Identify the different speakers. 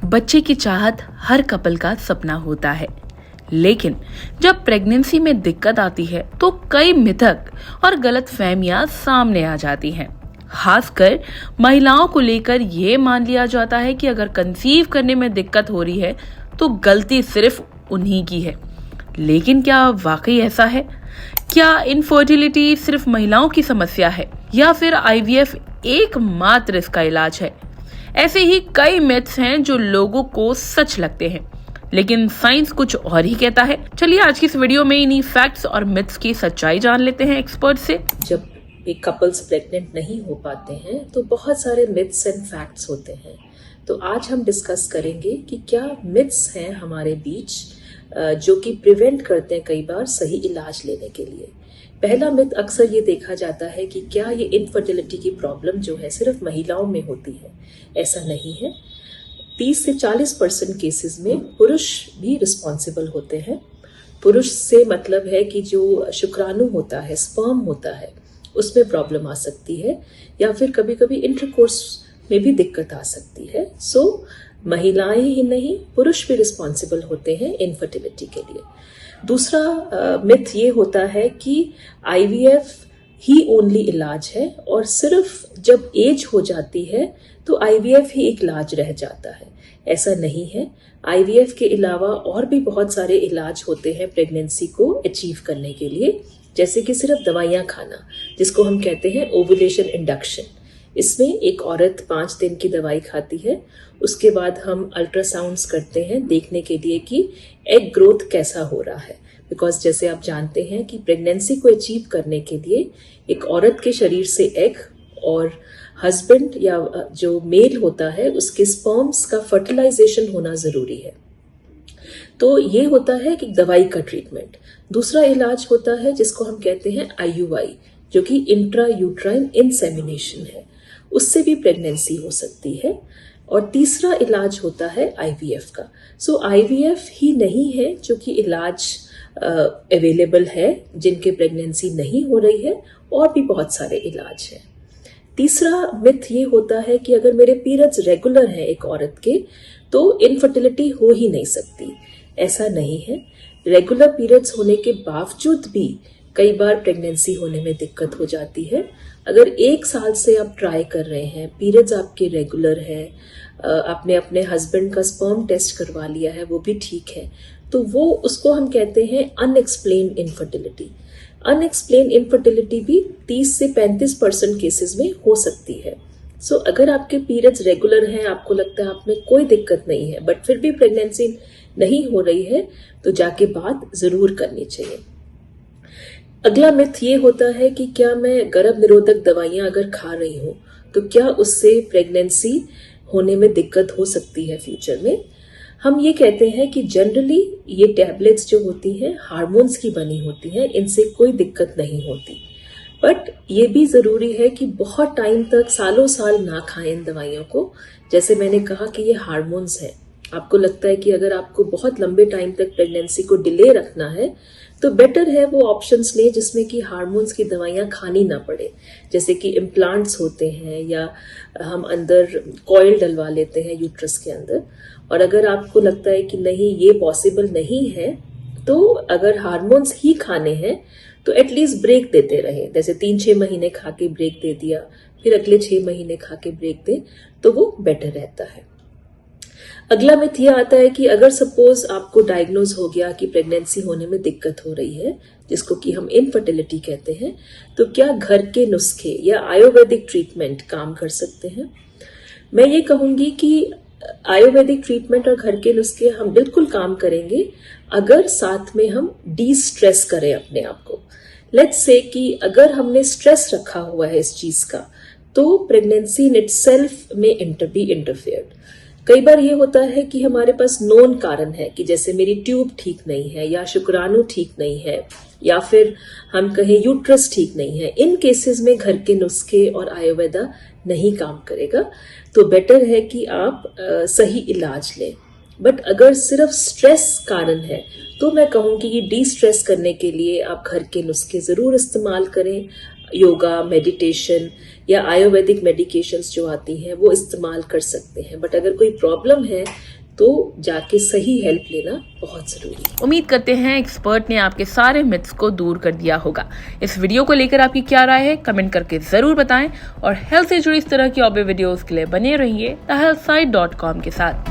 Speaker 1: बच्चे की चाहत हर कपल का सपना होता है, लेकिन जब प्रेगनेंसी में दिक्कत आती है तो कई मिथक और गलतफहमियां सामने आ जाती हैं। खासकर महिलाओं को लेकर ये मान लिया जाता है कि अगर कंसीव करने में दिक्कत हो रही है तो गलती सिर्फ उन्हीं की है। लेकिन क्या वाकई ऐसा है? क्या इनफर्टिलिटी सिर्फ महिलाओं की समस्या है या फिर आईवीएफ एकमात्र इसका इलाज है? ऐसे ही कई मिथ्स हैं जो लोगों को सच लगते हैं, लेकिन साइंस कुछ और ही कहता है। चलिए आज की इस वीडियो में इन्हीं फैक्ट्स और मिथ्स की सच्चाई जान लेते हैं एक्सपर्ट से।
Speaker 2: जब एक कपल्स प्रेग्नेंट नहीं हो पाते हैं तो बहुत सारे मिथ्स एंड फैक्ट्स होते हैं। तो आज हम डिस्कस करेंगे कि क्या मिथ्स हैं हमारे बीच जो कि प्रिवेंट करते हैं कई बार सही इलाज लेने के लिए। पहला मिथ अक्सर ये देखा जाता है कि क्या ये इनफर्टिलिटी की प्रॉब्लम जो है सिर्फ महिलाओं में होती है। ऐसा नहीं है। 30 से 40% केसेस में पुरुष भी रिस्पॉन्सिबल होते हैं। पुरुष से मतलब है कि जो शुक्राणु होता है, स्पर्म होता है, उसमें प्रॉब्लम आ सकती है या फिर कभी कभी इंटरकोर्स में भी दिक्कत आ सकती है। सो महिलाएं ही नहीं, पुरुष भी रिस्पॉन्सिबल होते हैं इनफर्टिलिटी के लिए। दूसरा मिथ ये होता है कि आईवीएफ ही ओनली इलाज है और सिर्फ जब एज हो जाती है तो आईवीएफ ही एक इलाज रह जाता है। ऐसा नहीं है। आईवीएफ के अलावा और भी बहुत सारे इलाज होते हैं प्रेगनेंसी को अचीव करने के लिए, जैसे कि सिर्फ दवाइयां खाना, जिसको हम कहते हैं ओवुलेशन इंडक्शन। इसमें एक औरत 5 दिन की दवाई खाती है, उसके बाद हम अल्ट्रासाउंड्स करते हैं देखने के लिए कि एग ग्रोथ कैसा हो रहा है। बिकॉज जैसे आप जानते हैं कि प्रेगनेंसी को अचीव करने के लिए एक औरत के शरीर से एग और हस्बैंड या जो मेल होता है उसके स्पर्म्स का फर्टिलाइजेशन होना जरूरी है। तो ये होता है कि दवाई का ट्रीटमेंट। दूसरा इलाज होता है जिसको हम कहते हैं आईयूआई, जो कि इंट्रा यूट्राइन इंसेमिनेशन है, उससे भी प्रेगनेंसी हो सकती है। और तीसरा इलाज होता है आईवीएफ का। सो आईवीएफ ही नहीं है जो कि इलाज अवेलेबल है जिनके प्रेगनेंसी नहीं हो रही है, और भी बहुत सारे इलाज हैं। तीसरा मिथ ये होता है कि अगर मेरे पीरियड्स रेगुलर हैं एक औरत के तो इनफर्टिलिटी हो ही नहीं सकती। ऐसा नहीं है। रेगुलर पीरियड्स होने के बावजूद भी कई बार प्रेगनेंसी होने में दिक्कत हो जाती है। अगर 1 साल से आप ट्राई कर रहे हैं, पीरियड्स आपके रेगुलर है, आपने अपने हस्बैंड का स्पर्म टेस्ट करवा लिया है, वो भी ठीक है, तो वो उसको हम कहते हैं अनएक्सप्लेन्ड इनफर्टिलिटी। अनएक्सप्लेन इनफर्टिलिटी भी 30 से 35% केसेस में हो सकती है। सो अगर आपके पीरियड्स रेगुलर हैं, आपको लगता है आप में कोई दिक्कत नहीं है, बट फिर भी प्रेगनेंसी नहीं हो रही है, तो जाके बात जरूर करनी चाहिए। अगला मिथ ये होता है कि क्या मैं गर्भ निरोधक दवाइयां अगर खा रही हूं तो क्या उससे प्रेगनेंसी होने में दिक्कत हो सकती है फ्यूचर में। हम ये कहते हैं कि जनरली ये टैबलेट्स जो होती हैं हार्मोन्स की बनी होती हैं, इनसे कोई दिक्कत नहीं होती। बट ये भी जरूरी है कि बहुत टाइम तक, सालों साल ना खाएं इन दवाइयों को। जैसे मैंने कहा कि ये हार्मोन्स है। आपको लगता है कि अगर आपको बहुत लंबे टाइम तक प्रेगनेंसी को डिले रखना है तो बेटर है वो ऑप्शंस लें जिसमें कि हार्मोन्स की दवाइयां खानी ना पड़े, जैसे कि इम्प्लांट्स होते हैं या हम अंदर कॉइल डलवा लेते हैं यूट्रस के अंदर। और अगर आपको लगता है कि नहीं ये पॉसिबल नहीं है, तो अगर हार्मोन्स ही खाने हैं तो एटलीस्ट ब्रेक देते रहे। जैसे 3-6 महीने खा के ब्रेक दे दिया, फिर अगले 6 महीने खा के ब्रेक दे, तो वो बेटर रहता है। अगला मिथ ये आता है कि अगर सपोज आपको डायग्नोज हो गया कि प्रेगनेंसी होने में दिक्कत हो रही है, जिसको कि हम इनफर्टिलिटी कहते हैं, तो क्या घर के नुस्खे या आयुर्वेदिक ट्रीटमेंट काम कर सकते हैं। मैं ये कहूंगी कि आयुर्वेदिक ट्रीटमेंट और घर के नुस्खे हम बिल्कुल काम करेंगे अगर साथ में हम डी स्ट्रेस करें अपने आप को। लेट्स से कि अगर हमने स्ट्रेस रखा हुआ है इस चीज का, तो प्रेगनेंसी इन इटसेल्फ में इंटरफेयर्ड। कई बार ये होता है कि हमारे पास नोन कारण है कि जैसे मेरी ट्यूब ठीक नहीं है या शुक्राणु ठीक नहीं है या फिर हम कहें यूट्रस ठीक नहीं है। इन केसेस में घर के नुस्खे और आयुर्वेदा नहीं काम करेगा, तो बेटर है कि आप सही इलाज लें। बट अगर सिर्फ स्ट्रेस कारण है तो मैं कहूँगी कि डी स्ट्रेस करने के लिए आप घर के नुस्खे जरूर इस्तेमाल करें। योगा, मेडिटेशन या आयुर्वेदिक मेडिकेशंस जो आती हैं वो इस्तेमाल कर सकते हैं। बट अगर कोई प्रॉब्लम है तो जाके सही हेल्प लेना बहुत जरूरी है।
Speaker 1: उम्मीद करते हैं एक्सपर्ट ने आपके सारे मिथ्स को दूर कर दिया होगा। इस वीडियो को लेकर आपकी क्या राय है कमेंट करके जरूर बताएं और हेल्थ से जुड़ी इस तरह की ऑडियो वीडियोस के लिए बने रहिए thehealthsite.com के साथ।